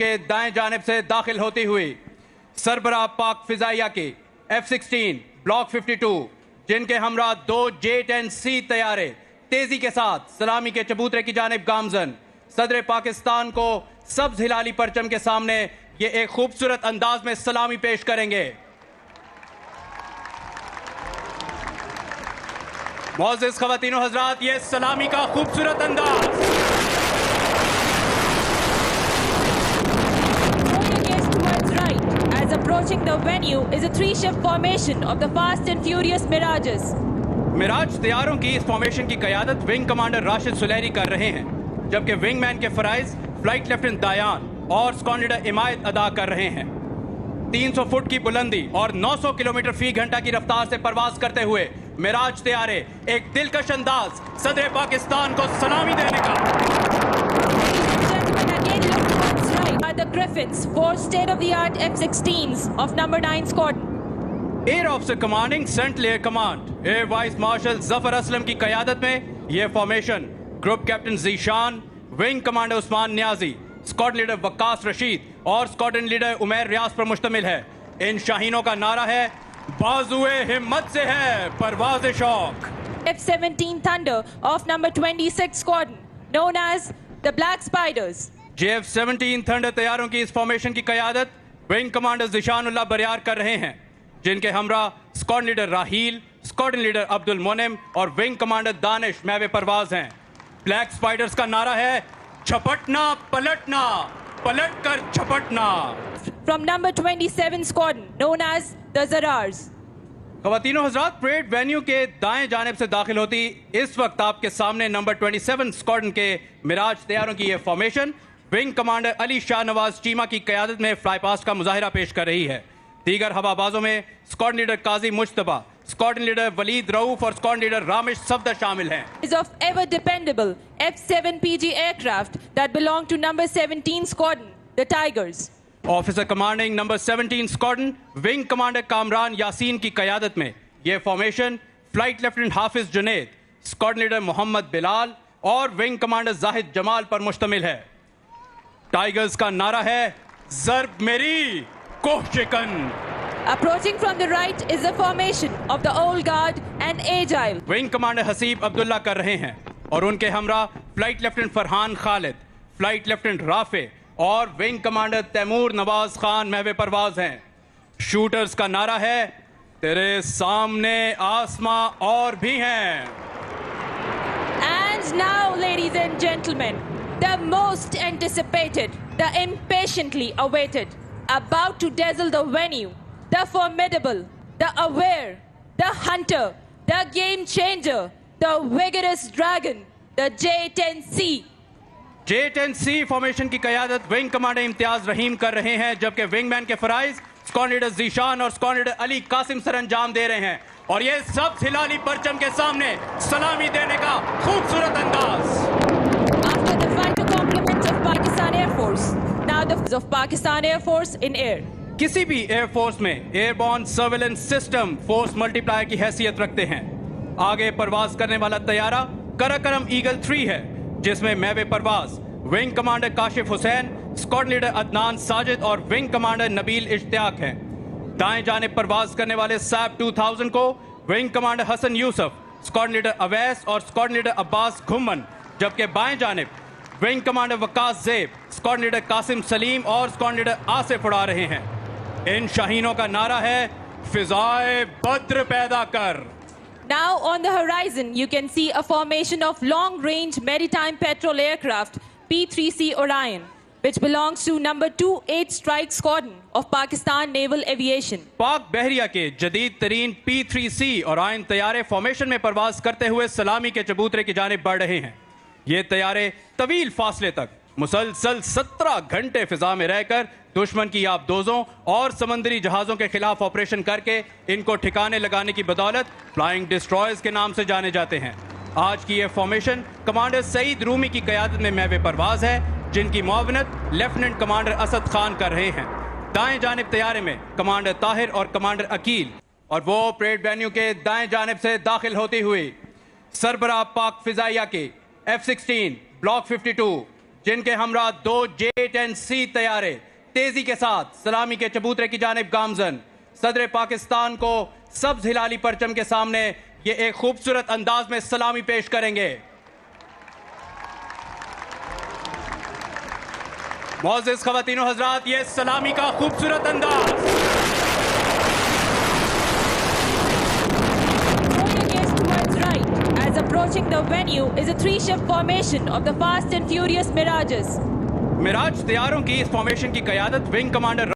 के दाएं जानिब से दाखिल होती हुई सरबराह पाक फिजाइया की F-16 ब्लॉक 52 जिनके हमरा 2 J-10C तैयारे तेजी के साथ सलामी के चबूतरे की जानिब गामजन सदर पाकिस्तान को सब्ज हिलाली परचम के सामने ये एक खूबसूरत अंदाज में सलामी पेश करेंगे। मोअज़्ज़िज़ ख़वातीनो हज़रात, ये सलामी का खूबसूरत अंदाज approaching the venue is a three-shift formation of the Fast and Furious Mirages. Miraj तैयारों की इस फॉर्मेशन की क़यादत विंग कमांडर राशिद सुलैरी कर रहे हैं, जबकि विंगमैन के फराइज फ्लाइट लेफ्टिनेंट दायान और स्क्वाड लीडर इमायत अदा कर रहे हैं। 300 फुट की बुलंदी और 900 किलोमीटर फी घंटा की रफ्तार से परवाज करते हुए मिराज तैयारे एक दिलकश अंदाज सदर पाकिस्तान को सलामी देने का। The Griffins, 4 state-of-the-art F-16s of number 9 Squadron. Air officer commanding central air command air vice marshal Zafar Aslam की क़यादत में यह formation group captain Zeeshan, wing commander Usman Niazi, squad leader Waqas Rashid और स्क्वाड्रन लीडर उमैर रियाज पर मुश्तमिल है। इन शाहीनों का नारा है, बाजुए हिम्मत से है परवाज़ शौक। F-17 Thunder of number 26 Squadron, known as the Black Spiders. JF-17 thunder तैयारों की इस फॉर्मेशन की क़यादत विंग कमांडर ज़िशानुल्लाह बरियार कर रहे हैं, जिनके हमरा स्क्वाड लीडर राहील, स्क्वाड्रन लीडर अब्दुल मोनेम और विंग कमांडर दानिश महवे परवाज हैं। ब्लैक स्पाइडर्स का नारा है, झपटना पलटना, पलट कर झपटना। From number 27 Squadron, known as the Zarars. ख़वातीनो Hazrat, parade venue के दाएं जानिब से दाखिल होती इस वक्त आपके सामने नंबर 27 स्क्वाड्रन के मिराज तैयारों की यह formation wing commander Ali Shah Nawaz Cheema की क़यादत में फ्लाई पास्ट का मुजाहिरा पेश कर रही है। दीगर हवाबाजों में स्क्वाड लीडर काजी मुश्तबा, स्क्वाड लीडर वलीद रऊफ और स्क्वाड लीडर रामिश सफदर शामिल हैं। Is of ever dependable F-7PG aircraft that belong to number 17 Squadron, the Tigers. Officer commanding number 17 squadron wing commander Kamran Yasin की क़यादत में यह फॉर्मेशन फ्लाइट लेफ्टिनेंट हाफिज जुनेद, स्क्वाड लीडर मोहम्मद बिलाल और विंग कमांडर जाहिद जमाल पर मुश्तमिल है। टाइगर्स का नारा है, ज़र्ब मेरी कोह शिकन। Approaching from the right is the formation of the old guard and agile. Wing commander Haseeb Abdullah कर रहे हैं और उनके हमरा flight lieutenant Farhan Khalid, flight lieutenant Rafe और विंग कमांडर तैमूर नवाज खान महवे परवाज हैं। शूटर्स का नारा है, तेरे सामने आसमां और भी हैं। And now, ladies and gentlemen, the most anticipated, the impatiently awaited, about to dazzle the venue, the formidable, the aware, the hunter, the game changer, the vigorous dragon, the J-10C. J-10C formation की क़यादत wing commander Imtiaz रहीम कर रहे हैं, जबकि wingman के फराइज squad leader Zeeshan और squad leader Ali Qasim sir अंजाम दे रहे हैं। और ये सब हिलाली परचम के सामने सलामी देने का खूबसूरत अंदाज। After the fighter complements of Pakistan Air Force, now the of Pakistan Air Force in air. किसी भी एयर फोर्स में airborne surveillance system force multiplier की हैसियत रखते हैं। आगे परवाज करने वाला तैयारा कराकरम ईगल 3 है, जिसमें महवे परवाज wing commander Kashif Hussain, squad leader Adnan Sajid और विंग कमांडर नबील इश्तियाक हैं। दाएं जानिब परवाज करने वाले सैब 2000 को wing commander Hasan Yousuf, squad leader Awais और स्क्वाड लीडर अब्बास घुम्मन, जबकि बाएं जानिब wing commander Waqas Zeb, squad leader Qasim Saleem और स्क्वाड लीडर आसिफ उड़ा रहे हैं। इन शाहीनों का नारा है, फिजाए बद्र पैदा कर। Now on the horizon, you can see a formation of long-range maritime patrol aircraft P-3C Orion, which belongs to number 28 Strike Squadron of Pakistan Naval Aviation. पाक बहरिया के जदीद तरीन P-3C Orion तैयारे फॉर्मेशन में परवाज करते हुए सलामी के चबूतरे की जानिब बढ़ रहे हैं। ये तैयारे तवील फासले तक मुसलसल 17 घंटे फिजा में रहकर दुश्मन की आबदोजों और समंदरी जहाजों के खिलाफ ऑपरेशन करके इनको ठिकाने लगाने की बदौलत फ्लाइंग डिस्ट्रॉयर्स के नाम से जाने जाते हैं। आज की यह फॉर्मेशन कमांडर सईद रूमी की क़यादत में महवे परवाज है, जिनकी मुआवनत लेफ्टिनेंट कमांडर असद खान कर रहे हैं। दाएं जानिब तैयारे में कमांडर ताहिर और कमांडर अकील, और वो परेड वेन्यू के दाएं जानिब से दाखिल होती हुई सरबराह पाक फिजाइया की F-16 ब्लॉक 52 जिनके हमरा 2 J-10C तैयारे तेजी के साथ सलामी के चबूतरे की जानिब गामजन। सदर पाकिस्तान को सब्ज हिलाली परचम के सामने ये एक खूबसूरत अंदाज में सलामी पेश करेंगे। मोअज़्ज़िज़ ख़वातीनो हज़रात, ये सलामी का खूबसूरत अंदाज। Going against towards right as approaching the venue is a three-shift formation of the Fast and Furious Mirages. Miraj तैयारों की इस फॉर्मेशन की क़यादत विंग कमांडर